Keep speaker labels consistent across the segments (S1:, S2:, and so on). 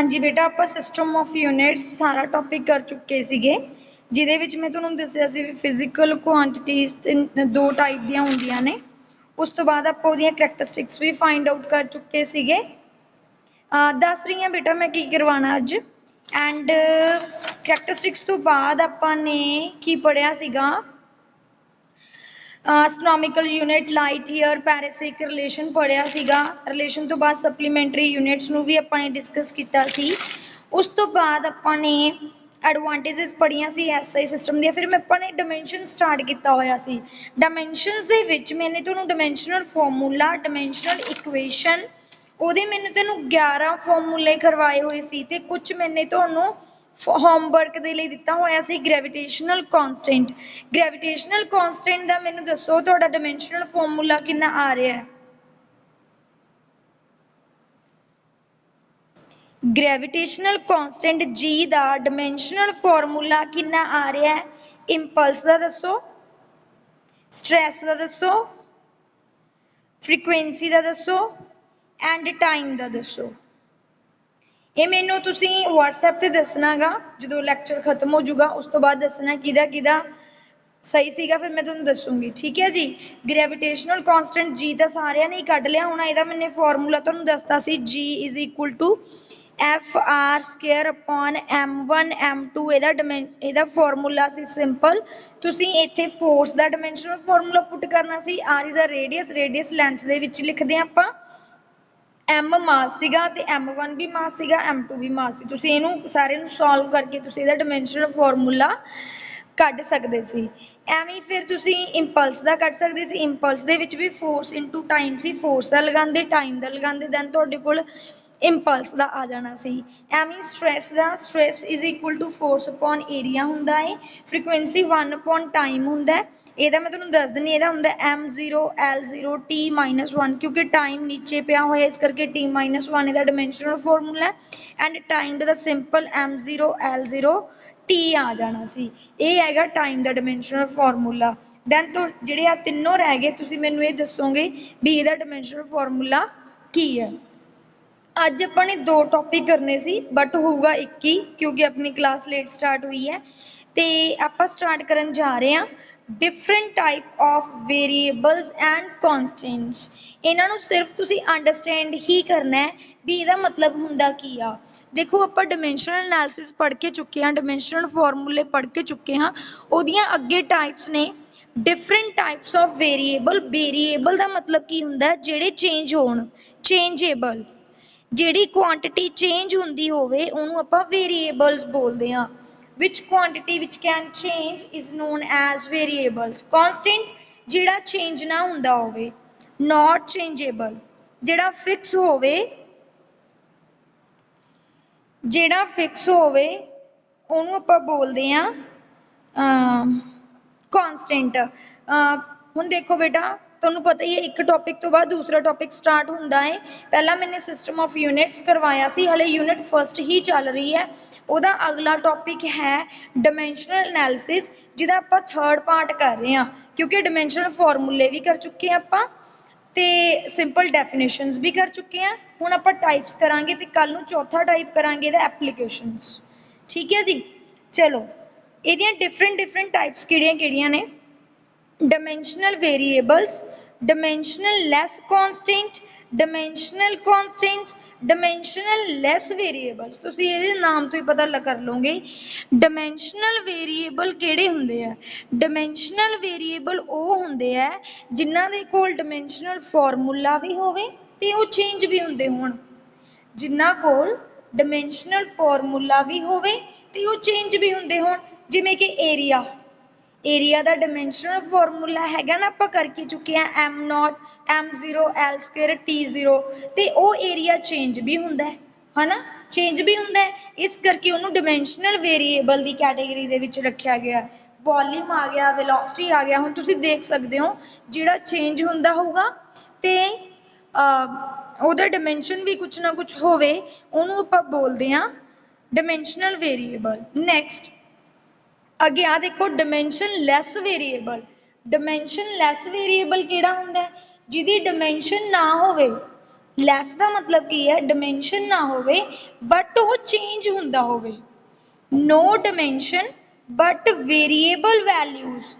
S1: जी बेटा आप system of units सारा टॉपिक कर चुके सीगे जिहदे विच मैं तुहानूं दस्सिया सी फिजिकल क्वांटिटीज़ दो टाइप दियां हुंदियां ने उस तो बाद आप उहदियां करैक्टरिस्टिक्स भी फाइंड आउट कर चुके सीगे दस रही हां बेटा मैं की करवाना अज एंड करैक्टरिस्टिक्स तो बाद आपां ने की पढ़िया सीगा astronomical unit light year parsec relation पढ़िया सीगा रिलेशन तो बाद सप्लीमेंटरी यूनिट्स नूं भी आपां ने डिस्कस कीता सी उस तो बाद आपां ने एडवांटेजेस पढ़िया सी एसआई सिस्टम दी फिर मैं आपां ने डायमेंशन स्टार्ट किया होया सी डायमेंशनस दे विच मैंने तुहानूं डायमेंशनल फॉर्मूला डायमेंशनल इक्वेशन ਉਹਦੇ मैंने तेनों 11 फॉर्मूले करवाए हुए सी ते कुछ मैंने तुहानूं होमवर्क दे लई दिता होया सी ग्रेविटेशनल कांस्टेंट दा मैनूं दसो तुहाडा डायमेंशनल फॉर्मूला कितना आ रहा है ग्रेविटेशनल कांस्टेंट जी दा डायमेंशनल फॉर्मूला कितना आ रहा है इंपल्स दा दसो स्ट्रैस दा दसो फ्रीक्वेंसी दा दसो एंड टाइम दा दसो ये मैनू तुसी व्हाट्सएप ते दसना गा जो लैक्चर खत्म हो जूगा उस तो बाद दसना किदा सही सीगा फिर मैं तुहानूं दसूंगी ठीक है जी ग्रेविटेशनल कांस्टेंट जी तो सारिਆਂ ने ही कढ लिया होना ਇਹਦਾ मैंने फॉर्मूला तुहानूं दसता सी G is equal to FR square upon M1 M2 ਇਹਦਾ फॉर्मूला सी सिंपल तुसी इत्थे फोर्स दा डायमेंशनल फॉर्मूला पुट करना सी R is the radius length दे विच लिखदे आपां M मास सीगा ते M1 भी मास सीगा M2 भी मास सी तुसी इहनूं सारे नूं सॉल्व करके तुसी ਇਹਦਾ डायमेंशनल फॉर्मूला कढ सकदे सी एवें फिर तुसी इंपल्स दा कढ सकदे सी इंपल्स दे विच भी फोर्स इनटू टाइम सी फोर्स दा लगांदे टाइम दा लगांदे दैन तुहाडे कोल इंपल्स दा आ जाना सी एवें स्ट्रैस दा stress is equal to force upon area हुंदा है फ्रीक्वेंसी 1 अपॉन टाइम हुंदा है ਇਹਦਾ मैं तुहानूं दस दिंदी ਇਹਦਾ ਹੁੰਦਾ M0 L0 T-1 क्योंकि टाइम नीचे पिया होया इस करके T-1 ਇਹਦਾ डायमेंशनल फॉर्मूला है एंड टाइम दा सिंपल M0 L0 T आ जाना सी ये हैगा टाइम दा डायमेंशनल फॉर्मूला दैन तो जिहड़े आ तीनों रह गए तुसी मैनूं ये दसोगे भी ਇਹਦਾ डायमेंशनल फॉर्मूला की है अज अपने दो टॉपिक करने सी बट होगा एक ही क्योंकि अपनी क्लास लेट स्टार्ट हुई है तो आप स्टार्ट करन जा रहे हैं different type of variables and constants इन्हों सिर्फ तुसी अंडरस्टैंड ही करना है भी इहदा मतलब हुंदा की आ देखो आप डायमेंशनल एनालिसिस पढ़ के चुके हैं डायमेंशनल फॉर्मूले पढ़ के चुके हैं उहदियां अगे टाइप्स ने डिफरेंट टाइप्स ऑफ वेरीएबल दा मतलब की हुंदा है जिहड़े चेंज होण चेंजेबल जिहड़ी क्वांटिटी चेंज हुंदी होवे उहनूं आपां वेरीएबल्स बोलदे हां which quantity which can change is known as variables constant जिहड़ा चेंज ना हुंदा होवे not changeable जिहड़ा फिक्स होवे उहनूं आपां बोलदे हां कांस्टेंट हुण देखो बेटा तुहानूं पता ही है एक टॉपिक तो बाद दूसरा टॉपिक स्टार्ट हुंदा है पहला मैंने सिस्टम ऑफ यूनिट्स करवाया सी हले यूनिट फर्स्ट ही चल रही है उहदा अगला टॉपिक है डायमेंशनल एनालिसिस जिहदा आपां थर्ड पार्ट कर रहे हैं क्योंकि डायमेंशनल फॉर्मूले भी कर चुके हैं आपां ते सिंपल डेफिनेशंस भी कर चुके हैं हुण आपां टाइप्स करांगे ते कल नूं चौथा टाइप करांगे इहदा एप्लीकेशंस ठीक है जी चलो इहदियां डिफरेंट टाइप्स किहड़ियां ने dimensional variables dimensional less constant dimensional constants dimensional less variables तुसी इहदे नाम तो ही पता कर लोगे dimensional variable किहड़े हुंदे आ dimensional variable ਉਹ ਹੁੰਦੇ ਆ ਜਿਨ੍ਹਾਂ ਦੇ ਕੋਲ dimensional formula भी होवे ते ਉਹ change भी ਹੁੰਦੇ ਹੋਣ ਜਿਨ੍ਹਾਂ ਕੋਲ dimensional formula भी होवे ते ਉਹ change भी ਹੁੰਦੇ ਹੋਣ ਜਿਵੇਂ कि area एरिया का डायमेंशनल फॉर्मूला हैगा ना आपां करके चुके हैं M0 M0 L square T0 ते वो एरिया चेंज भी हुंदा है ना चेंज भी हुंदा है इस करके उन्होंने डायमेंशनल वेरीएबल की कैटेगरी दे विच रखा गया वॉल्यूम आ गया वेलोसिटी आ गया हुण तुसीं देख सकते हो जिहड़ा चेंज हुंदा होगा ते उहदा डायमेंशन भी कुछ ना कुछ होवे उहनूं आपां बोलदे हां डायमेंशनल वेरीएबल नैक्सट अगे आ देखो डायमेंशन लैस वेरीएबल किहड़ा हुंदा है जिहदी डायमेंशन ना होवे ਲੈਸ ਦਾ ਮਤਲਬ ਕੀ ਹੈ, ਡਿਮੈਂਸ਼ਨ ਨਾ ਹੋਵੇ ਬਟ ਉਹ ਚੇਂਜ ਹੁੰਦਾ ਹੋਵੇ। no dimension but variable values,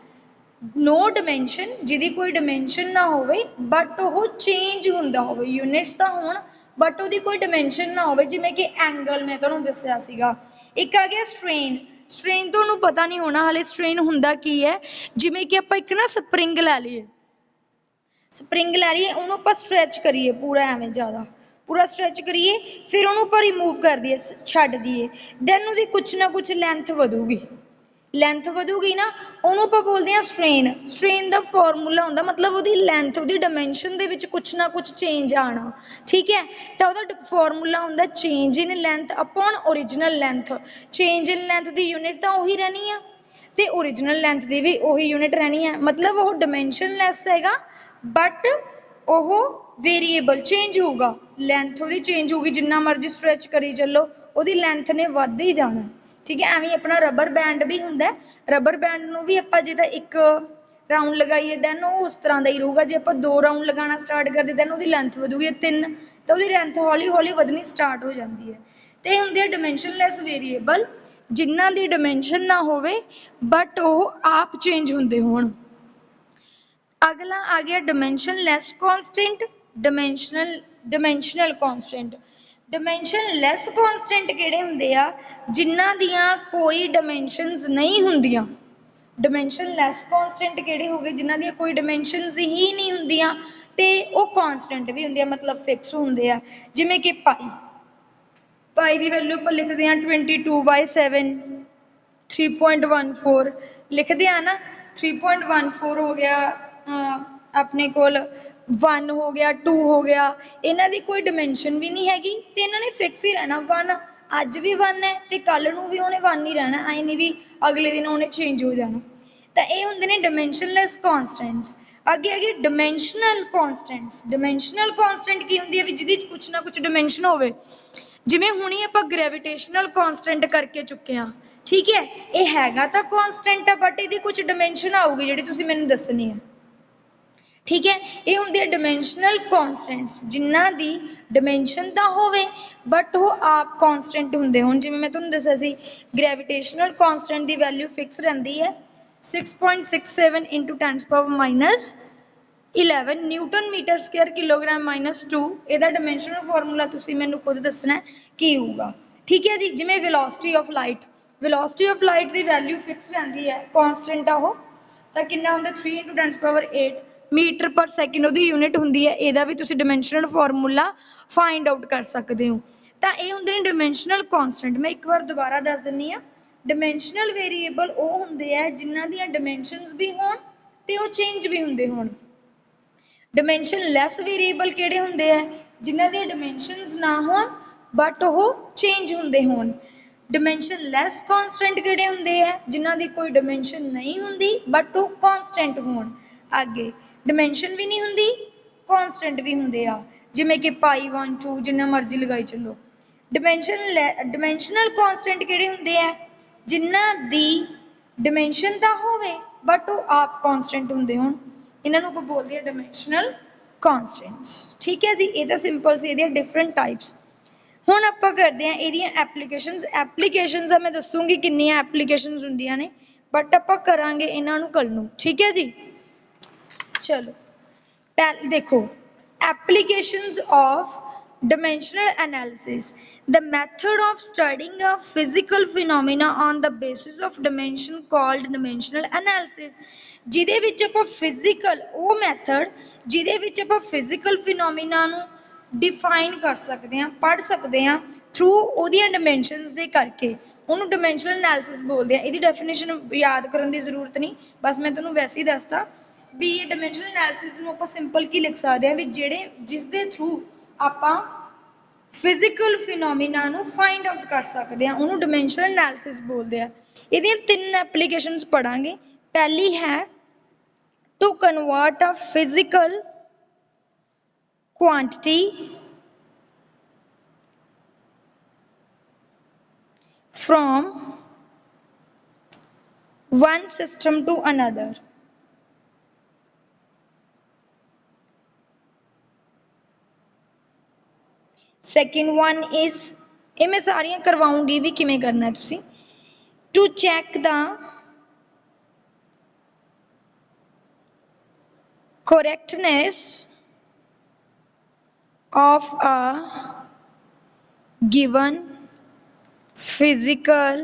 S1: no dimension ਜਿਹਦੀ ਕੋਈ dimension ਨਾ ਹੋਵੇ but ਉਹ change ਹੁੰਦਾ ਹੋਵੇ, units ਤਾਂ ਹੋਣ but ਉਹਦੀ ਕੋਈ dimension ਨਾ ਹੋਵੇ, ਜਿਵੇਂ ਕਿ ਐਂਗਲ ਮੈਂ ਤੁਹਾਨੂੰ ਦੱਸਿਆ ਸੀਗਾ। ਇੱਕ ਆ ਗਿਆ strain, strain ਤੁਹਾਨੂੰ ਪਤਾ ਨਹੀਂ ਹੋਣਾ ਹਾਲੇ strain ਹੁੰਦਾ ਕੀ ਹੈ, ਜਿਵੇਂ ਕਿ ਆਪਾਂ ਇੱਕ ਨਾ ਸਪਰਿੰਗ ਲੈ ਲਈਏ, ਸਪਰਿੰਗ ਲੈ ਲਈਏ, ਉਹਨੂੰ ਆਪਾਂ ਸਟ੍ਰੈਚ ਕਰੀਏ ਪੂਰਾ ਐਵੇਂ ਜ਼ਿਆਦਾ, ਪੂਰਾ ਸਟ੍ਰੈਚ ਕਰੀਏ, ਫਿਰ ਉਹਨੂੰ ਆਪਾਂ ਰਿਮੂਵ ਕਰ ਦਈਏ, ਛੱਡ ਦਈਏ, ਦੈਨ ਉਹਦੀ ਕੁਛ ਨਾ ਕੁਛ ਲੈਂਥ ਵਧੂਗੀ, ਲੈਂਥ ਵਧੂਗੀ ਨਾ, ਉਹਨੂੰ ਆਪਾਂ ਬੋਲਦੇ ਹਾਂ ਸਟ੍ਰੇਨ। ਸਟ੍ਰੇਨ ਦਾ ਫਾਰਮੂਲਾ ਹੁੰਦਾ ਮਤਲਬ ਉਹਦੀ ਲੈਂਥ, ਉਹਦੀ ਡਾਇਮੈਂਸ਼ਨ ਦੇ ਵਿੱਚ ਕੁਛ ਨਾ ਕੁਛ ਚੇਂਜ ਆਉਣਾ, ਠੀਕ ਹੈ, ਤਾਂ ਉਹਦਾ ਫਾਰਮੂਲਾ ਹੁੰਦਾ ਚੇਂਜ ਇਨ length upon original length. Change ਇਨ ਲੈਂਥ ਦੀ ਯੂਨਿਟ ਤਾਂ ਉਹੀ ਰਹਿਣੀ ਆ ਤੇ ਓਰੀਜਨਲ ਲੈਂਥ ਦੀ ਵੀ ਉਹੀ ਯੂਨਿਟ ਰਹਿਣੀ ਹੈ, ਮਤਲਬ ਉਹ ਡਾਇਮੈਂਸ਼ਨ ਲੈਸ ਹੈਗਾ ਬਟ ਉਹ ਵੇਰੀਏਬਲ ਚੇਂਜ ਹੋਊਗਾ, ਲੈਂਥ ਉਹਦੀ ਚੇਂਜ ਹੋਊਗੀ, ਜਿੰਨਾ ਮਰਜ਼ੀ ਸਟ੍ਰੈਚ ਕਰੀ ਚੱਲੋ ਉਹਦੀ ਲੈਂਥ ਨੇ ਵੱਧ ਹੀ ਜਾਣਾ, ਠੀਕ ਹੈ। ਐਵੇਂ ਆਪਣਾ ਰਬਰ ਬੈਂਡ ਵੀ ਹੁੰਦਾ, ਰਬਰ ਬੈਂਡ ਨੂੰ ਵੀ ਆਪਾਂ ਜੇ ਤਾਂ ਇੱਕ ਰਾਊਂਡ ਲਗਾਈਏ ਦੈਨ ਉਹ ਉਸ ਤਰ੍ਹਾਂ ਦਾ ਹੀ ਰਹੂਗਾ, ਜੇ ਆਪਾਂ 2 ਰਾਊਂਡ ਲਗਾਉਣਾ ਸਟਾਰਟ ਕਰਦੇ ਦੈਨ ਉਹਦੀ ਲੈਂਥ ਵਧੂਗੀ, 3 ਤਾਂ ਉਹਦੀ ਲੈਂਥ ਹੌਲੀ ਹੌਲੀ ਵਧਣੀ ਸਟਾਰਟ ਹੋ ਜਾਂਦੀ ਹੈ। ਤੇ ਇਹ ਹੁੰਦੇ ਆ ਡਾਇਮੈਂਸ਼ਨਲੈਸ ਵੇਰੀਏਬਲ, ਜਿਨ੍ਹਾਂ ਦੀ ਡਾਇਮੈਂਸ਼ਨ ਨਾ ਹੋਵੇ ਬਟ ਉਹ ਆਪ ਚੇਂਜ ਹੁੰਦੇ ਹੋਣ। ਅਗਲਾ ਆ ਗਿਆ ਡਾਇਮੈਂਸ਼ਨਲੈਸ ਕਾਂਸਟੈਂਟ, ਡਾਇਮੈਂਸ਼ਨਲ ਕਾਂਸਟੈਂਟ। ਡਾਇਮੈਂਸ਼ਨਲੈਸ ਕਾਂਸਟੈਂਟ ਕਿਹੜੇ ਹੁੰਦੇ ਆ, ਜਿਨ੍ਹਾਂ ਦੀਆਂ ਕੋਈ ਡਾਇਮੈਂਸ਼ਨਸ ਨਹੀਂ ਹੁੰਦੀਆਂ। ਡਾਇਮੈਂਸ਼ਨਲੈਸ ਕਾਂਸਟੈਂਟ ਕਿਹੜੇ ਹੋ ਗਏ, ਜਿਨ੍ਹਾਂ ਦੀਆਂ ਕੋਈ ਡਾਇਮੈਂਸ਼ਨਸ ਹੀ ਨਹੀਂ ਹੁੰਦੀਆਂ ਤੇ ਉਹ ਕਾਂਸਟੈਂਟ ਵੀ ਹੁੰਦੇ ਆ, ਮਤਲਬ ਫਿਕਸ ਹੁੰਦੇ ਆ, ਜਿਵੇਂ ਕਿ ਪਾਈ, ਪਾਈ ਦੀ ਵੈਲਿਊ ਆਪਾਂ ਲਿਖਦੇ ਹਾਂ 22/7, 3.14 ਲਿਖਦੇ ਆ ਨਾ, 3.14 ਹੋ ਗਿਆ, ਆਪਣੇ ਕੋਲ 1 ਹੋ ਗਿਆ, 2 ਹੋ ਗਿਆ, ਇਹਨਾਂ ਦੀ ਕੋਈ ਡਾਇਮੈਂਸ਼ਨ ਵੀ ਨਹੀਂ ਹੈਗੀ ਤੇ ਇਹਨਾਂ ਨੇ ਫਿਕਸ ਹੀ ਰਹਿਣਾ 1, ਅੱਜ ਵੀ 1 ਹੈ ਤੇ ਕੱਲ ਨੂੰ ਵੀ ਉਹਨੇ 1 ਹੀ ਰਹਿਣਾ, ਐ ਨਹੀਂ ਵੀ ਅਗਲੇ ਦਿਨ ਉਹਨੇ ਚੇਂਜ ਹੋ ਜਾਣਾ। ਤਾਂ ਇਹ ਹੁੰਦੇ ਨੇ ਡਾਇਮੈਂਸ਼ਨਲੈਸ ਕਾਂਸਟੈਂਟਸ। ਅੱਗੇ ਆ ਗਏ ਡਾਇਮੈਂਸ਼ਨਲ ਕਾਂਸਟੈਂਟਸ। ਡਾਇਮੈਂਸ਼ਨਲ ਕਾਂਸਟੈਂਟ ਕੀ ਹੁੰਦੀ ਹੈ, ਵੀ ਜਿਹਦੀ ਕੁਛ ਨਾ ਕੁਛ ਡਾਇਮੈਂਸ਼ਨ ਹੋਵੇ, ਜਿਵੇਂ ਹੁਣੀ ਆਪਾਂ ਗ੍ਰੈਵੀਟੇਸ਼ਨਲ ਕਾਂਸਟੈਂਟ ਕਰਕੇ ਚੁੱਕੇ ਹਾਂ, ਠੀਕ ਹੈ, ਇਹ ਹੈਗਾ ਤਾਂ ਕਾਂਸਟੈਂਟ ਆ ਬਟ ਇਹਦੀ ਕੁਛ ਡਾਇਮੈਂਸ਼ਨ ਆਊਗੀ ਜਿਹੜੀ ਤੁਸੀਂ ਮੈਨੂੰ ਦੱਸਣੀ ਹੈ, ਠੀਕ ਹੈ। ਇਹ ਹੁੰਦੇ ਆ ਡਾਇਮੈਂਸ਼ਨਲ ਕਾਂਸਟੈਂਟਸ, ਜਿਨ੍ਹਾਂ ਦੀ ਡਾਇਮੈਂਸ਼ਨ ਤਾਂ ਹੋਵੇ ਬਟ ਉਹ ਆਪ ਕਾਂਸਟੈਂਟ ਹੁੰਦੇ ਹੋਣ, ਜਿਵੇਂ ਮੈਂ ਤੁਹਾਨੂੰ ਦੱਸਿਆ ਸੀ ਗ੍ਰੈਵੀਟੇਸ਼ਨਲ ਕਾਂਸਟੈਂਟ ਦੀ ਵੈਲਿਊ ਫਿਕਸ ਰਹਿੰਦੀ ਹੈ 6.67 × 10⁻11 ਨਿਊਟਨ ਮੀਟਰ ਸਕੁਅਰ ਕਿਲੋਗ੍ਰਾਮ -2। ਇਹਦਾ ਡਾਇਮੈਂਸ਼ਨਲ ਫਾਰਮੂਲਾ ਤੁਸੀਂ ਮੈਨੂੰ ਖੁਦ ਦੱਸਣਾ ਕੀ ਹੋਊਗਾ, ਠੀਕ ਹੈ ਜੀ। ਜਿਵੇਂ velocity of light, velocity of light the value fix ਰਹਿੰਦੀ ਹੈ, ਕਾਂਸਟੈਂਟ ਆ ਉਹ, ਤਾਂ ਕਿੰਨਾ ਹੁੰਦਾ 3 × 10⁸ ਮੀਟਰ ਪਰ ਸੈਕਿੰਡ ਉਹਦੀ ਯੂਨਿਟ ਹੁੰਦੀ ਹੈ, ਇਹਦਾ ਵੀ ਤੁਸੀਂ ਡਾਇਮੈਂਸ਼ਨਲ ਫਾਰਮੂਲਾ ਫਾਈਂਡ ਆਊਟ ਕਰ ਸਕਦੇ ਹੋ। ਤਾਂ ਇਹ ਹੁੰਦੇ ਨੇ ਡਾਇਮੈਂਸ਼ਨਲ ਕਾਂਸਟੈਂਟ। ਮੈਂ ਇੱਕ ਵਾਰ ਦੁਬਾਰਾ ਦੱਸ ਦਿੰਦੀ ਹਾਂ, ਡਾਇਮੈਂਸ਼ਨਲ ਵੇਰੀਏਬਲ ਉਹ ਹੁੰਦੇ ਆ ਜਿਨ੍ਹਾਂ ਦੀਆਂ ਡਾਇਮੈਂਸ਼ਨਸ ਵੀ ਹੋਣ ਤੇ ਉਹ ਚੇਂਜ ਵੀ ਹੁੰਦੇ ਹੋਣ। ਡਾਇਮੈਂਸ਼ਨਲੈਸ ਵੇਰੀਏਬਲ ਕਿਹੜੇ ਹੁੰਦੇ ਆ, ਜਿਨ੍ਹਾਂ ਦੀਆਂ ਡਾਇਮੈਂਸ਼ਨਸ ਨਾ ਹੋਣ ਬਟ ਉਹ ਚੇਂਜ ਹੁੰਦੇ ਹੋਣ। ਡਾਇਮੈਂਸ਼ਨਲੈਸ ਕਾਂਸਟੈਂਟ ਕਿਹੜੇ ਹੁੰਦੇ ਆ, ਜਿਨ੍ਹਾਂ ਦੀ ਕੋਈ ਡਾਇਮੈਂਸ਼ਨ ਨਹੀਂ ਹੁੰਦੀ ਬਟ ਉਹ ਕਾਂਸਟੈਂਟ ਹੋਣ। ਅੱਗੇ ਡਾਇਮੈਂਸ਼ਨ ਵੀ ਨਹੀਂ ਹੁੰਦੀ, ਕਾਂਸਟੈਂਟ ਵੀ ਹੁੰਦੇ ਆ, ਜਿਵੇਂ ਕਿ ਪਾਈ 1 2 ਜਿੰਨਾ ਮਰਜ਼ੀ ਲਗਾਈ ਚੱਲੋ। ਡਾਇਮੈਂਸ਼ਨਲ ਕਾਂਸਟੈਂਟ ਕਿਹੜੇ ਹੁੰਦੇ ਆ, ਜਿਨ੍ਹਾਂ ਦੀ ਡਾਇਮੈਂਸ਼ਨ ਤਾਂ ਹੋਵੇ ਬਟ ਉਹ ਆਪ ਕਾਂਸਟੈਂਟ ਹੁੰਦੇ ਹੋਣ, ਇਹਨਾਂ ਨੂੰ ਆਪਾਂ ਬੋਲਦੇ ਆ ਡਾਇਮੈਂਸ਼ਨਲ ਕਾਂਸਟੈਂਟਸ, ਠੀਕ ਹੈ ਜੀ। ਇਹ ਤਾਂ ਸਿੰਪਲ ਸੀ, ਇਹਦੀਆਂ ਡਿਫਰੈਂਟ ਟਾਈਪਸ। ਹੁਣ ਆਪਾਂ ਕਰਦੇ ਹਾਂ ਇਹਦੀਆਂ ਐਪਲੀਕੇਸ਼ਨਸ। ਐਪਲੀਕੇਸ਼ਨਸ ਆ ਮੈਂ ਦੱਸੂਗੀ ਕਿੰਨੀਆਂ ਐਪਲੀਕੇਸ਼ਨਸ ਹੁੰਦੀਆਂ ਨੇ ਬਟ ਆਪਾਂ ਕਰਾਂਗੇ ਇਹਨਾਂ ਨੂੰ ਕੱਲ ਨੂੰ, ਠੀਕ ਹੈ ਜੀ। ਚਲੋ ਦੇਖੋ, applications of dimensional analysis, the method of studying a physical phenomena on the basis of dimension called dimensional analysis। ਜਿਹਦੇ ਵਿੱਚ ਆਪਾਂ ਫਿਜ਼ੀਕਲ, ਉਹ ਮੈਥਡ ਜਿਹਦੇ ਵਿੱਚ ਆਪਾਂ ਫਿਜ਼ੀਕਲ ਫਿਨੋਮੀਨਾ ਨੂੰ ਡਿਫਾਈਨ ਕਰ ਸਕਦੇ ਹਾਂ, ਪੜ੍ਹ ਸਕਦੇ ਹਾਂ ਥਰੂ ਉਹਦੀਆਂ ਡਾਇਮੈਂਸ਼ਨਸ ਦੇ ਕਰਕੇ, ਉਹਨੂੰ ਡਾਇਮੈਂਸ਼ਨਲ ਐਨਾਲਿਸਿਸ ਬੋਲਦੇ ਆ। ਇਹਦੀ ਡੈਫੀਨੇਸ਼ਨ ਯਾਦ ਕਰਨ ਦੀ ਜ਼ਰੂਰਤ ਨਹੀਂ, ਬਸ ਮੈਂ ਤੁਹਾਨੂੰ ਵੈਸੇ ਹੀ ਦੱਸਤਾ ਵੀ ਡਾਇਮੈਂਸ਼ਨਲ ਐਨਾਲਿਸਿਸ ਨੂੰ ਆਪਾਂ ਸਿੰਪਲ ਕੀ ਲਿਖ ਸਕਦੇ ਹਾਂ, ਵੀ ਜਿਹੜੇ ਜਿਸ ਦੇ ਥਰੂ ਆਪਾਂ ਫਿਜ਼ੀਕਲ ਫਿਨੋਮੀਨਾ ਨੂੰ ਫਾਈਂਡ ਆਊਟ ਕਰ ਸਕਦੇ ਹਾਂ, ਉਹਨੂੰ ਡਾਇਮੈਂਸ਼ਨਲ ਐਨਾਲਿਸਿਸ ਬੋਲਦੇ ਆ। ਇਹਦੀਆਂ 3 ਐਪਲੀਕੇਸ਼ਨਸ ਪੜਾਂਗੇ। ਪਹਿਲੀ ਹੈ to convert a physical quantity from one system to another। Second one is, ये मैं सारियां करवाऊंगी भी किमें करना है तुसी, to check the correctness of a given physical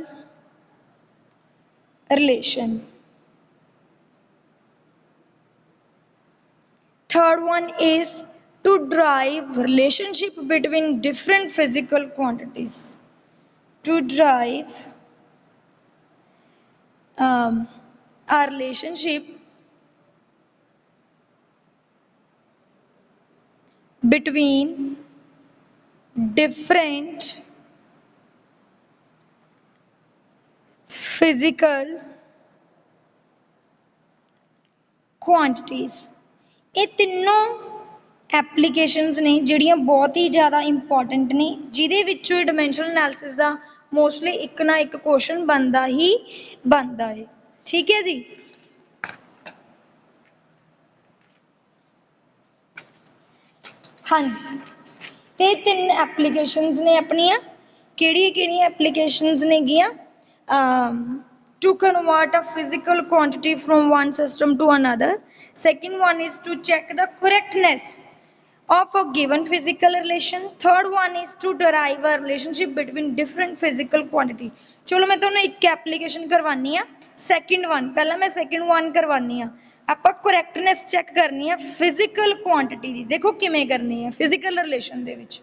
S1: relation. Third one is to drive relationship between different physical quantities. To drive a relationship between different physical quantities. ये तीनों एप्लीकेशनस ने जिहड़ियां बहुत ही ज़्यादा इंपॉर्टेंट ने, जिहदे विचों डिमेंशनल एनालिसिस का मोस्टली एक ना एक क्वेश्चन बनता ही बनता है। ठीक है जी। हाँ जी, ते तीन एप्लीकेशनस ने अपनियां, किहड़ियां एप्लीकेशनस ने गियां, to convert a physical quantity from one system to another. Second one is to check the correctness of a given physical relation. Third one is to derive a relationship between different physical quantity. चलो मैं तुहानू एक application करवानी है, second one पहला मैं second one करवानी है, आपां correctness चेक करनी है फिजिकल क्वांटिटी दी। देखो किमें करनी है फिजिकल रिलेशन दे विच।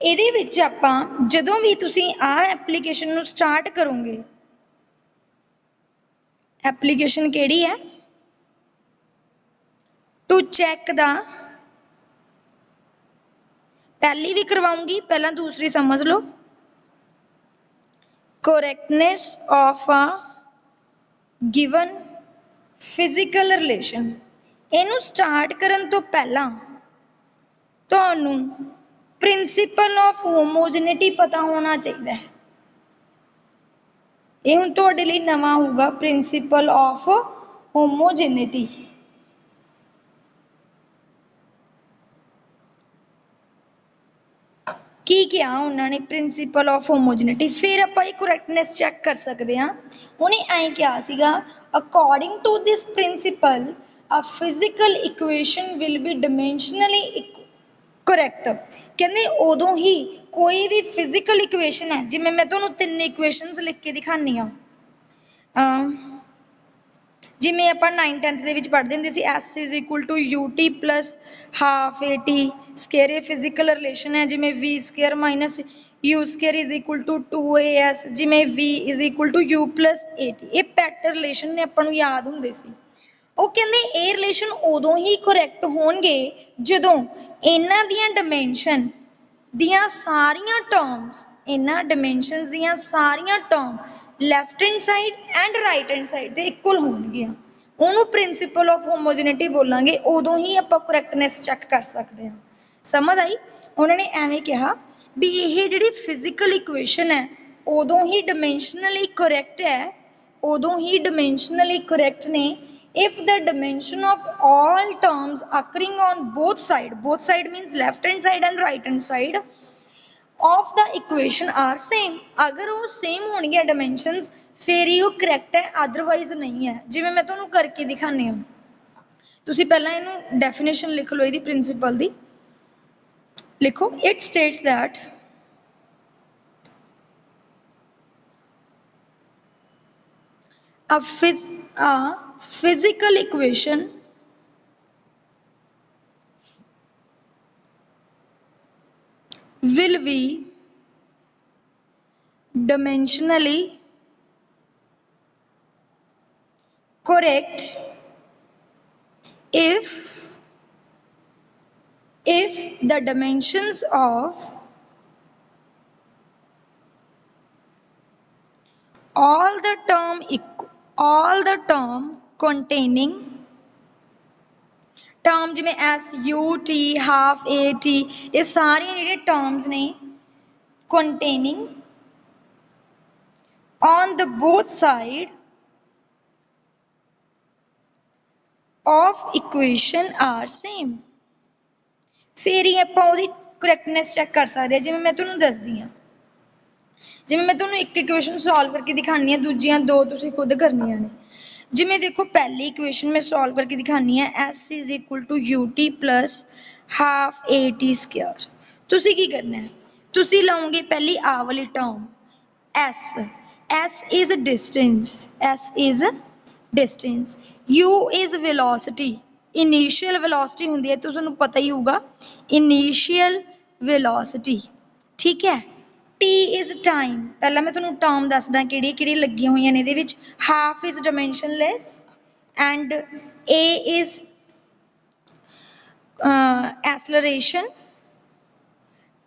S1: ਇਹਦੇ ਵਿੱਚ ਆਪਾਂ ਜਦੋਂ ਵੀ ਤੁਸੀਂ ਆ ਐਪਲੀਕੇਸ਼ਨ ਨੂੰ ਸਟਾਰਟ ਕਰੋਗੇ, एप्लीकेशन केड़ी है, टू चेक द, पहली भी करवाऊंगी पहला दूसरी समझ लो, correctness of a given physical relation. इनू स्टार्ट करन तो पहला तुहानू प्रिंसीपल ऑफ होमोजेनिटी पता होना चाहिए है। ये हुण तुहाडे लई नवां होगा, प्रिंसीपल ऑफ होमोजेनिटी। की क्या उन्होंने प्रिंसीपल ऑफ होमोजेनिटी, फिर आप करैक्टनेस चेक कर सकते हैं। उन्हें ऐ क्या सीगा, according to this principle a physical equation will be dimensionally correct. कहते उदों ही कोई भी फिजिकल इक्वेशन है, जिवें मैं तुहानू तीन इक्वेशनस लिख के दिखानी हाँ, जिवें आपां 9th 10th दे विच पढ़दे हुंदे सी, S is equal to U T plus half A T square. ये फिजिकल रिलेशन है, जिवें V square minus U square is equal to 2as, जिवें V is equal to U plus A T. ये पैट रिलेशन ने आपां नू याद हुंदे सी। ਉਹ ਕਹਿੰਦੇ ਇਹ ਰਿਲੇਸ਼ਨ ਉਦੋਂ ਹੀ ਕਰੈਕਟ ਹੋਣਗੇ ਜਦੋਂ ਇਹਨਾਂ ਦੀਆਂ ਡਾਈਮੈਂਸ਼ਨ ਦੀਆਂ ਸਾਰੀਆਂ ਟਰਮਸ, ਇਹਨਾਂ ਡਾਈਮੈਂਸ਼ਨਸ ਦੀਆਂ ਸਾਰੀਆਂ term left hand side and right hand side ਦੇ ਇਕੁਅਲ ਹੋਣਗੀਆਂ। ਉਹਨੂੰ ਪ੍ਰਿੰਸੀਪਲ ਆਫ ਹੋਮੋਜੈਨਿਟੀ ਬੋਲਾਂਗੇ, ਉਦੋਂ ਹੀ ਆਪਾਂ ਕਰੈਕਟਨੈਸ ਚੈੱਕ ਕਰ ਸਕਦੇ ਹਾਂ। ਸਮਝ ਆਈ? ਉਹਨਾਂ ਨੇ ਐਵੇਂ ਕਿਹਾ ਵੀ ਇਹ ਜਿਹੜੀ ਫਿਜ਼ੀਕਲ ਇਕੁਏਸ਼ਨ ਹੈ ਉਦੋਂ ਹੀ ਡਾਈਮੈਂਸ਼ਨਲੀ ਕਰੈਕਟ ਹੈ, ਉਦੋਂ ਹੀ ਡਾਈਮੈਂਸ਼ਨਲੀ ਕਰੈਕਟ ਨੇ if the dimension of all terms occurring on both side means left hand side and right hand side of the equation are same। अगर वो same होंगे dimensions फिर ही वो correct है, otherwise नहीं है। जिवें मैं तुहानू करके दिखानी हूँ, तुसी पहला इनू definition लिख लो, इहदी principle दी लिखो। it states that a physical equation will be dimensionally correct if the dimensions of all the term containing term जिमें S U T half A T ये सारे जिहड़े terms ने containing on the both side of equation are same। फिर ही आपां उहदी ਕਰੈਕਟਨੈਸ check ਕਰ ਸਕਦੇ ਆ। ਜਿਵੇਂ ਮੈਂ ਤੁਹਾਨੂੰ ਦੱਸਦੀ ਹਾਂ, ਜਿਵੇਂ ਮੈਂ ਤੁਹਾਨੂੰ ਇੱਕ ਇਕੁਏਸ਼ਨ ਸੋਲਵ ਕਰਕੇ ਦਿਖਾਣੀ ਹੈ, ਦੂਜੀਆਂ ਦੋ ਤੁਸੀਂ ਖੁਦ ਕਰਨੀਆਂ ਨੇ। ਜਿਵੇਂ ਦੇਖੋ ਪਹਿਲੀ ਇਕੁਏਸ਼ਨ ਮੈਂ ਸੋਲਵ ਕਰਕੇ ਦਿਖਾਣੀ ਹੈ, s is equal to ut plus half at square. ਤੁਸੀਂ ਕੀ ਕਰਨਾ ਹੈ, ਤੁਸੀਂ ਲਓਗੇ ਪਹਿਲੀ ਆਹ ਵਾਲੀ term s, s is distance, s is distance, u is velocity, initial velocity ਹੁੰਦੀ ਹੈ, ਤੁਹਾਨੂੰ ਪਤਾ ਹੀ ਹੋਊਗਾ initial velocity, ਠੀਕ ਹੈ। t is time, ਪਹਿਲਾਂ ਮੈਂ ਤੁਹਾਨੂੰ ਟਰਮ ਦੱਸਦਾ ਕਿਹੜੀ ਕਿਹੜੀ ਲੱਗੀਆਂ ਹੋਈਆਂ ਨੇ ਇਹਦੇ ਵਿੱਚ। half is dimensionless and a is acceleration,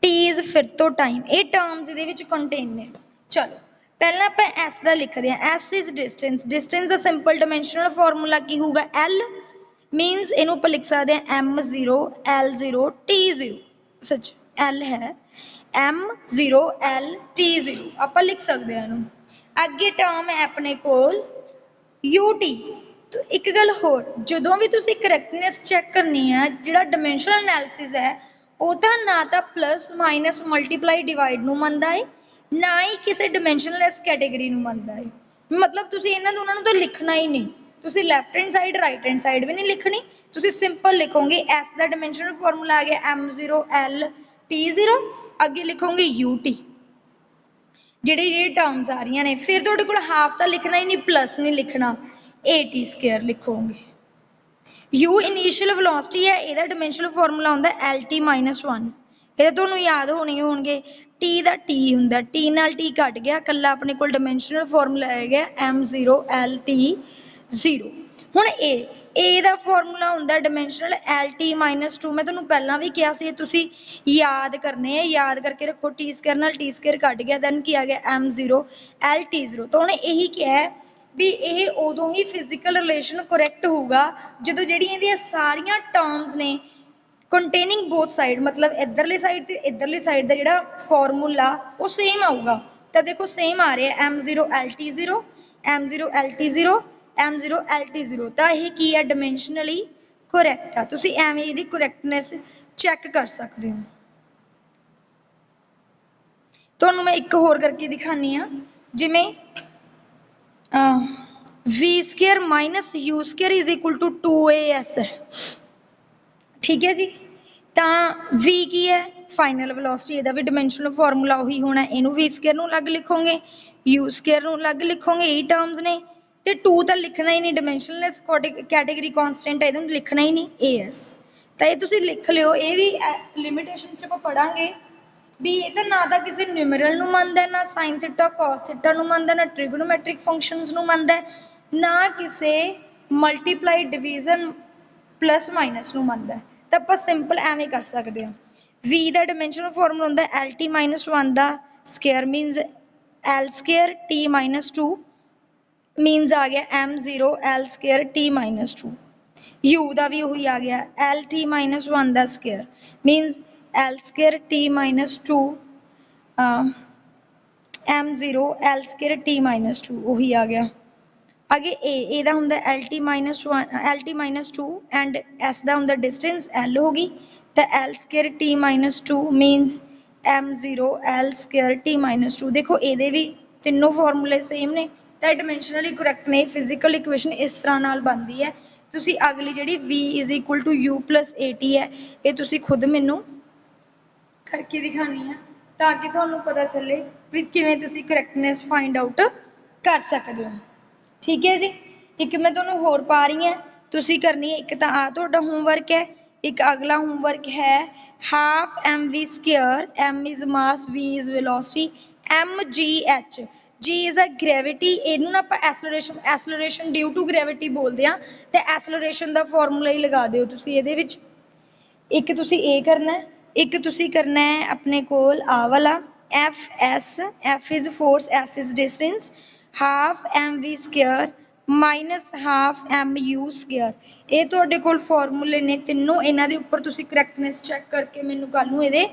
S1: t is ਫਿਰ ਤੋਂ time, ਇਹ ਟਰਮਸ ਇਹਦੇ ਵਿੱਚ ਕੰਟੇਨ ਨੇ। ਚਲੋ ਪਹਿਲਾਂ ਆਪਾਂ s ਦਾ ਲਿਖਦੇ ਹਾਂ, s is distance, distance ਦਾ ਸਿੰਪਲ ਡਾਇਮੈਂਸ਼ਨਲ ਫਾਰਮੂਲਾ ਕੀ ਹੋਊਗਾ, l ਮੀਨਸ ਇਹਨੂੰ ਆਪਾਂ ਲਿਖ ਸਕਦੇ ਹਾਂ m0 l0 t0, ਸੱਚ l ਹੈ m0 l t0 ਆਪਾਂ ਲਿਖ ਸਕਦੇ ਹਾਂ ਇਹਨੂੰ। ਅੱਗੇ ਟਰਮ ਹੈ ਆਪਣੇ ਕੋਲ ut। तो एक गल होर, ਜਦੋਂ ਵੀ ਤੁਸੀਂ ਕਰੈਕਟਨੈਸ ਚੈੱਕ ਕਰਨੀ ਹੈ, ਜਿਹੜਾ ਡਾਇਮੈਂਸ਼ਨਲ ਐਨਾਲਿਸਿਸ ਹੈ ਉਹ ਤਾਂ ਨਾ ਤਾਂ ਪਲੱਸ ਮਾਈਨਸ ਮਲਟੀਪਲਾਈ ਡਿਵਾਈਡ ਨੂੰ ਮੰਨਦਾ ਹੈ, ਨਾ ਹੀ ਕਿਸੇ ਡਾਇਮੈਂਸ਼ਨਲੈਸ ਕੈਟੇਗਰੀ ਨੂੰ ਮੰਨਦਾ ਹੈ। ਮਤਲਬ ਤੁਸੀਂ ਇਹਨਾਂ ਦੋਨਾਂ ਨੂੰ ਤਾਂ ਲਿਖਣਾ ਹੀ ਨਹੀਂ, ਤੁਸੀਂ left hand side right hand side ਵੀ ਨਹੀਂ ਲਿਖਣੀ, ਤੁਸੀਂ ਸਿੰਪਲ ਲਿਖੋਗੇ s ਦਾ ਡਾਇਮੈਂਸ਼ਨਲ ਫਾਰਮੂਲਾ ਆ ਗਿਆ m0 l t0, ਅੱਗੇ ਲਿਖੋਗੇ ut, ਜਿਹੜੀ ਟਰਮਸ ਆ ਰਹੀਆਂ ਨੇ। ਫਿਰ ਤੁਹਾਡੇ ਕੋਲ ਹਾਫ ਤਾਂ ਲਿਖਣਾ ਹੀ ਨਹੀਂ, ਪਲੱਸ ਨਹੀਂ ਲਿਖਣਾ, at ਸਕੁਅਰ ਲਿਖੋਗੇ। u ਇਨੀਸ਼ੀਅਲ ਵੈਲੋਸਿਟੀ ਹੈ, ਇਹਦਾ ਡਾਇਮੈਂਸ਼ਨਲ ਫਾਰਮੂਲਾ ਹੁੰਦਾ lt ਮਾਈਨਸ 1, ਇਹ ਤੁਹਾਨੂੰ ਯਾਦ ਹੋਣਗੇ। t ਦਾ t ਹੁੰਦਾ, t ਨਾਲ t ਕੱਟ ਗਿਆ, ਇਕੱਲਾ ਆਪਣੇ ਕੋਲ ਡਾਇਮੈਂਸ਼ਨਲ ਫਾਰਮੂਲਾ ਰਹਿ ਗਿਆ m0 l t0। ਹੁਣ a ਦਾ ਫਾਰਮੂਲਾ ਹੁੰਦਾ ਡਾਇਮੈਂਸ਼ਨਲ lt ਮਾਈਨਸ 2, ਮੈਂ ਤੁਹਾਨੂੰ ਪਹਿਲਾਂ ਵੀ ਕਿਹਾ ਸੀ ਤੁਸੀਂ ਯਾਦ ਕਰਨੇ ਆ, ਯਾਦ ਕਰਕੇ ਰੱਖੋ। t ਸਕੁਅਰ ਨਾਲ t ਸਕੁਅਰ ਕੱਟ ਗਿਆ, ਦੈਨ ਕੀ ਆ ਗਿਆ m0 l t0। ਤਾਂ ਉਹਨੇ ਇਹੀ ਕਿਹਾ ਵੀ ਇਹ ਉਦੋਂ ਹੀ ਫਿਜ਼ੀਕਲ ਰਿਲੇਸ਼ਨ ਕਰੈਕਟ ਹੋਊਗਾ ਜਦੋਂ ਜਿਹੜੀਆਂ ਇਹਦੀਆਂ ਸਾਰੀਆਂ ਟਰਮਸ ਨੇ ਕੰਟੇਨਿੰਗ ਬੋਥ ਸਾਈਡ, ਮਤਲਬ ਇੱਧਰਲੀ ਸਾਈਡ ਤੇ ਇੱਧਰਲੀ ਸਾਈਡ ਦਾ ਜਿਹੜਾ ਫਾਰਮੂਲਾ ਉਹ ਸੇਮ ਆਊਗਾ। ਤਾਂ ਦੇਖੋ ਸੇਮ ਆ ਰਿਹਾ m0 l t0 m0 l t0 m0 l t0, ਤਾਂ ਇਹ ਕੀ ਹੈ ਡਾਇਮੈਂਸ਼ਨਲੀ ਕਰੈਕਟ ਆ। ਤੁਸੀਂ ਐਵੇਂ ਇਹਦੀ ਕਰੈਕਟਨੈਸ ਚੈੱਕ ਕਰ ਸਕਦੇ ਹੋ। ਤੁਹਾਨੂੰ ਮੈਂ ਇੱਕ ਹੋਰ ਕਰਕੇ ਦਿਖਾਨੀ ਆ, ਜਿਵੇਂ v square minus u square is equal to 2as ਹੈ, ਠੀਕ ਹੈ ਜੀ। ਤਾਂ v ਕੀ ਹੈ, ਫਾਈਨਲ ਵੈਲੋਸਿਟੀ, ਇਹਦਾ ਵੀ ਡਾਇਮੈਂਸ਼ਨਲ ਫਾਰਮੂਲਾ ਉਹੀ ਹੋਣਾ, ਇਹਨੂੰ v ਸਕੁਅਰ ਨੂੰ ਅਲੱਗ ਲਿਖੋਗੇ, u ਸਕੁਅਰ ਨੂੰ ਅਲੱਗ ਲਿਖੋਗੇ, ਇਹ ਟਰਮਸ ਨੇ। ਤੇ 2 ਤਾਂ ਲਿਖਣਾ ਹੀ ਨਹੀਂ, ਡਾਇਮੈਂਸ਼ਨਲੈਸ ਕੈਟੇਗਰੀ ਕਾਂਸਟੈਂਟ ਹੈ, ਇਹਨੂੰ ਲਿਖਣਾ ਹੀ ਨਹੀਂ as। ਤਾਂ ਇਹ ਤੁਸੀਂ ਲਿਖ ਲਿਓ, ਇਹਦੀ ਲਿਮਿਟੇਸ਼ਨ 'ਚ ਆਪਾਂ ਪੜਾਂਗੇ ਵੀ ਇਹ ਤਾਂ ਨਾ ਤਾਂ ਕਿਸੇ ਨਿਊਮਰਲ ਨੂੰ ਮੰਨਦਾ, ਨਾ ਸਾਈਨ ਥੀਟਾ ਕਾਸ ਥੀਟਾ ਨੂੰ ਮੰਨਦਾ, ਨਾ ਟ੍ਰਿਗੋਨੋਮੈਟ੍ਰਿਕ ਫੰਕਸ਼ਨਸ ਨੂੰ ਮੰਨਦਾ, ਨਾ ਕਿਸੇ ਮਲਟੀਪਲਾਈ ਡਿਵੀਜ਼ਨ ਪਲੱਸ ਮਾਈਨਸ ਨੂੰ ਮੰਨਦਾ। ਤਾਂ ਆਪਾਂ ਸਿੰਪਲ ਐਵੇਂ ਕਰ ਸਕਦੇ ਹਾਂ, v ਦਾ ਡਾਇਮੈਂਸ਼ਨਲ ਫਾਰਮੂਲਾ ਹੁੰਦਾ lt ਮਾਈਨਸ 1 ਦਾ square means l square t minus 2 means ਆ ਗਿਆ m0 l square t minus 2। u ਦਾ ਵੀ ਉਹੀ ਆ ਗਿਆ lt ਮਾਈਨਸ 1 ਦਾ square means l square t minus 2 m0 l square t minus 2 ਉਹੀ ਆ ਗਿਆ। ਅੱਗੇ a ਦਾ ਹੁੰਦਾ lt minus 1 lt minus 2 and s ਦਾ ਹੁੰਦਾ ਡਿਸਟੈਂਸ l ਹੋ ਗਈ, ਤਾਂ l square t minus 2 means m0 l square t minus 2। ਦੇਖੋ ਇਹਦੇ ਵੀ ਤਿੰਨੋਂ ਫਾਰਮੂਲੇ ਸੇਮ ਨੇ, ਤਾਂ ਡਾਇਮੈਂਸ਼ਨਲੀ ਕਰੈਕਟ ਨੇ। ਫਿਜ਼ੀਕਲ ਇਕੁਏਸ਼ਨ ਇਸ ਤਰ੍ਹਾਂ ਨਾਲ ਬਣਦੀ ਹੈ। ਤੁਸੀਂ ਅਗਲੀ ਜਿਹੜੀ v is equal to u plus at ਹੈ, ਇਹ ਤੁਸੀਂ ਖੁਦ ਮੈਨੂੰ ਕਰਕੇ ਦਿਖਾਣੀ ਹੈ, ਤਾਂ ਕਿ ਤੁਹਾਨੂੰ ਪਤਾ ਚੱਲੇ ਵੀ ਕਿਵੇਂ ਤੁਸੀਂ ਕਰੈਕਟਨੈਸ ਫਾਈਂਡ ਆਊਟ ਕਰ ਸਕਦੇ ਹੋ। ਠੀਕ ਹੈ ਜੀ। ਇੱਕ ਮੈਂ ਤੁਹਾਨੂੰ ਹੋਰ ਪਾ ਰਹੀ ਹਾਂ, ਤੁਸੀਂ ਕਰਨੀ ਹੈ। ਇੱਕ ਤਾਂ ਆ ਤੁਹਾਡਾ ਹੋਮਵਰਕ ਹੈ, ਇੱਕ ਅਗਲਾ ਹੋਮਵਰਕ ਹੈ half mv square, m is mass, v is velocity, mgh, g is a gravity, ਇਹਨੂੰ ਨਾ ਆਪਾਂ ਐਸਲਰੇਸ਼ਨ ਡਿਊ ਟੂ ਗ੍ਰੈਵਿਟੀ ਬੋਲਦੇ ਹਾਂ, ਤੇ ਐਸਲਰੇਸ਼ਨ ਦਾ ਫਾਰਮੂਲਾ ਹੀ ਲਗਾ ਦਿਓ ਤੁਸੀਂ ਇਹਦੇ ਵਿੱਚ। ਇੱਕ ਤੁਸੀਂ ਇਹ ਕਰਨਾ, ਇੱਕ ਤੁਸੀਂ ਕਰਨਾ ਹੈ ਆਪਣੇ ਕੋਲ ਆ ਵਾਲਾ fs, f is force, s is distance, half mv square minus half mu square. ਇਹ ਤੁਹਾਡੇ ਕੋਲ ਫਾਰਮੂਲੇ ਨੇ ਤਿੰਨੋਂ, ਇਹਨਾਂ ਦੇ ਉੱਪਰ ਤੁਸੀਂ ਕਰੈਕਟਨੈਸ ਚੈੱਕ ਕਰਕੇ ਮੈਨੂੰ ਕੱਲ ਨੂੰ ਇਹਦੇ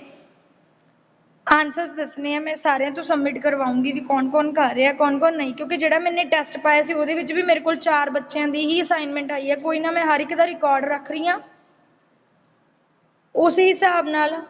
S1: ਆਨਸਰਸ ਦੱਸਣੇ ਆ। ਮੈਂ ਸਾਰਿਆਂ ਤੋਂ ਸਬਮਿਟ ਕਰਵਾਉਂਗੀ ਵੀ ਕੌਣ ਕੌਣ ਕਰ ਰਿਹਾ ਕੌਣ ਕੌਣ ਨਹੀਂ, ਕਿਉਂਕਿ ਜਿਹੜਾ ਮੈंने ਟੈਸਟ ਪਾਇਆ ਸੀ ਉਹਦੇ ਵਿੱਚ ਵੀ ਮੇਰੇ ਕੋਲ 4 ਬੱਚਿਆਂ ਦੀ ਹੀ ਅਸਾਈਨਮੈਂਟ ਆਈ ਹੈ। ਕੋਈ ਨਾ, ਮੈਂ ਹਰ ਇੱਕ ਦਾ ਰਿਕਾਰਡ ਰੱਖ ਰਹੀ ਹਾਂ, ਉਸੇ ਹਿਸਾਬ ਨਾਲ